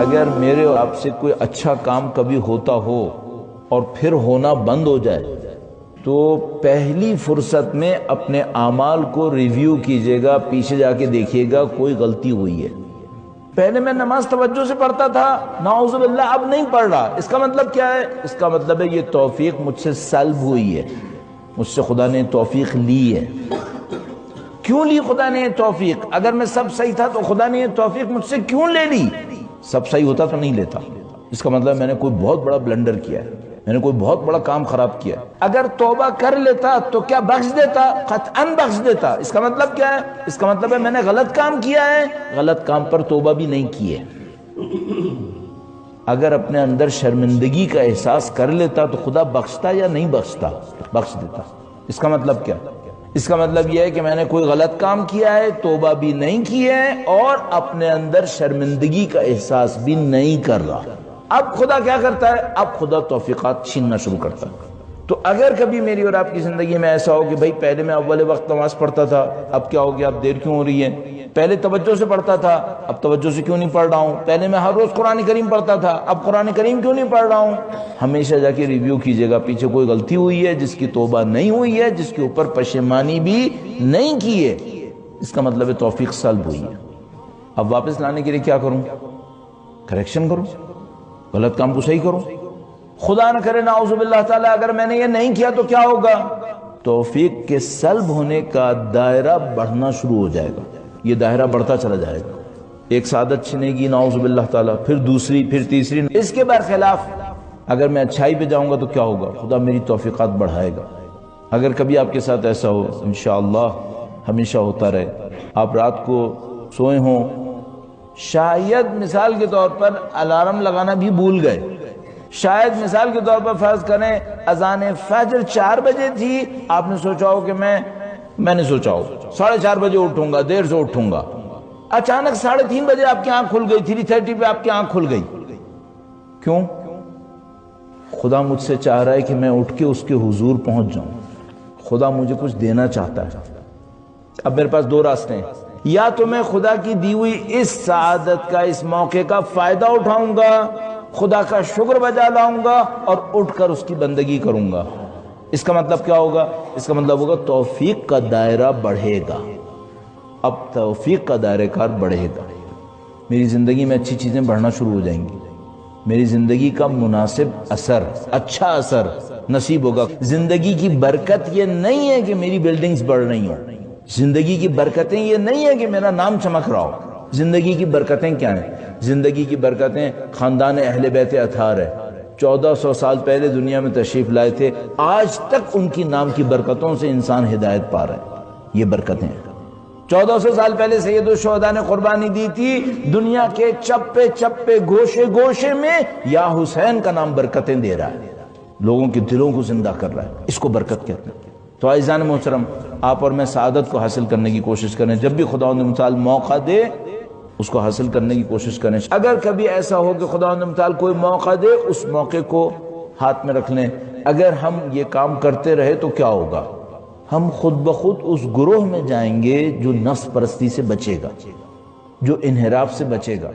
اگر میرے اور آپ سے کوئی اچھا کام کبھی ہوتا ہو اور پھر ہونا بند ہو جائے تو پہلی فرصت میں اپنے اعمال کو ریویو کیجئے گا، پیچھے جا کے دیکھیے گا کوئی غلطی ہوئی ہے۔ پہلے میں نماز توجہ سے پڑھتا تھا، نعوذ باللہ اب نہیں پڑھ رہا، اس کا مطلب کیا ہے؟ اس کا مطلب ہے یہ توفیق مجھ سے سلب ہوئی ہے، مجھ سے خدا نے توفیق لی ہے۔ کیوں لی خدا نے یہ توفیق؟ اگر میں سب صحیح تھا تو خدا نے یہ توفیق مجھ سے کیوں لے لی؟ سب صحیح ہوتا تو نہیں لیتا۔ اس کا مطلب میں نے کوئی بہت بڑا بلنڈر کیا ہے، میں نے کوئی بہت بڑا کام خراب کیا ہے۔ اگر توبہ کر لیتا تو کیا بخش دیتا؟ قطعاً بخش دیتا۔ اس کا مطلب کیا ہے؟ اس کا مطلب ہے میں نے غلط کام کیا ہے، غلط کام پر توبہ بھی نہیں کی ہے۔ اگر اپنے اندر شرمندگی کا احساس کر لیتا تو خدا بخشتا یا نہیں بخشتا؟ بخش دیتا۔ اس کا مطلب کیا؟ اس کا مطلب یہ ہے کہ میں نے کوئی غلط کام کیا ہے، توبہ بھی نہیں کی ہے اور اپنے اندر شرمندگی کا احساس بھی نہیں کر رہا۔ اب خدا کیا کرتا ہے؟ اب خدا توفیقات چھیننا شروع کرتا ہے۔ تو اگر کبھی میری اور آپ کی زندگی میں ایسا ہو کہ بھائی پہلے میں اول وقت نماز پڑھتا تھا، اب کیا ہو گیا، اب دیر کیوں ہو رہی ہے؟ پہلے توجہ سے پڑھتا تھا، اب توجہ سے کیوں نہیں پڑھ رہا ہوں؟ پہلے میں ہر روز قرآن کریم پڑھتا تھا، اب قرآن کریم کیوں نہیں پڑھ رہا ہوں؟ ہمیشہ جا کے ریویو کیجئے گا، پیچھے کوئی غلطی ہوئی ہے جس کی توبہ نہیں ہوئی ہے، جس کے اوپر پشیمانی بھی نہیں کی ہے، اس کا مطلب ہے توفیق سلب ہوئی ہے۔ اب واپس لانے کے لیے کیا کروں؟ کریکشن کروں، غلط کام کو صحیح کروں۔ خدا نہ کرے نعوذ باللہ تعالی اگر میں نے یہ نہیں کیا تو کیا ہوگا؟ توفیق کے سلب ہونے کا دائرہ بڑھنا شروع ہو جائے گا، یہ دائرہ بڑھتا چلا جائے گا۔ ایک سعادت چھنے گی نعوذ باللہ تعالی، پھر دوسری، پھر تیسری۔ اس کے برخلاف اگر میں اچھائی پہ جاؤں گا تو کیا ہوگا؟ خدا میری توفیقات بڑھائے گا۔ اگر کبھی آپ کے ساتھ ایسا ہو، انشاءاللہ ہمیشہ ہوتا رہے، آپ رات کو سوئے ہوں، شاید مثال کے طور پر الارم لگانا بھی بھول گئے، شاید مثال کے طور پر فرض کریں اذان فجر 4 بجے تھی، آپ نے سوچا ہو کہ میں نے سوچا ہو 4:30 بجے اٹھوں گا، دیر سے اٹھوں گا، اچانک 3:30 بجے آپ کی آنکھ کھل گئی، 3:30 پہ آپ کی آنکھ کھل گئی۔ کیوں؟ خدا مجھ سے چاہ رہا ہے کہ میں اٹھ کے اس کے حضور پہنچ جاؤں، خدا مجھے کچھ دینا چاہتا ہے۔ اب میرے پاس 2 راستے ہیں، یا تو میں خدا کی دی ہوئی اس سعادت کا، اس موقع کا فائدہ اٹھاؤں گا، خدا کا شکر بجا لاؤں گا اور اٹھ کر اس کی بندگی کروں گا۔ اس کا مطلب کیا ہوگا؟ اس کا مطلب ہوگا توفیق کا دائرہ بڑھے گا۔ اب توفیق کا دائرہ کار بڑھے گا، میری زندگی میں اچھی چیزیں بڑھنا شروع ہو جائیں گی، میری زندگی کا مناسب اثر، اچھا اثر نصیب ہوگا۔ زندگی کی برکت یہ نہیں ہے کہ میری بلڈنگز بڑھ رہی ہوں، زندگی کی برکتیں یہ نہیں ہے کہ میرا نام چمک رہا ہو۔ زندگی کی برکتیں کیا ہیں؟ زندگی کی برکتیں خاندان اہل بیت اطہار ہے، 1400 سال پہلے دنیا میں تشریف لائے تھے، آج تک ان کی نام کی برکتوں سے انسان ہدایت پا رہا ہے۔ یہ برکتیں ہیں۔ 1400 سال پہلے سید الشہداء نے قربانی دی تھی، دنیا کے چپے چپے گوشے گوشے میں یا حسین کا نام برکتیں دے رہا ہے، لوگوں کے دلوں کو زندہ کر رہا ہے، اس کو برکت کہتے ہیں۔ تو عزیزان محترم، آپ اور میں سعادت کو حاصل کرنے کی کوشش کریں، جب بھی خداوند متعال موقع دے اس کو حاصل کرنے کی کوشش کریں۔ اگر کبھی ایسا ہو کہ خداوند متعال کوئی موقع دے، اس موقع کو ہاتھ میں رکھ لیں۔ اگر ہم یہ کام کرتے رہے تو کیا ہوگا؟ ہم خود بخود اس گروہ میں جائیں گے جو نفس پرستی سے بچے گا، جو انحراف سے بچے گا۔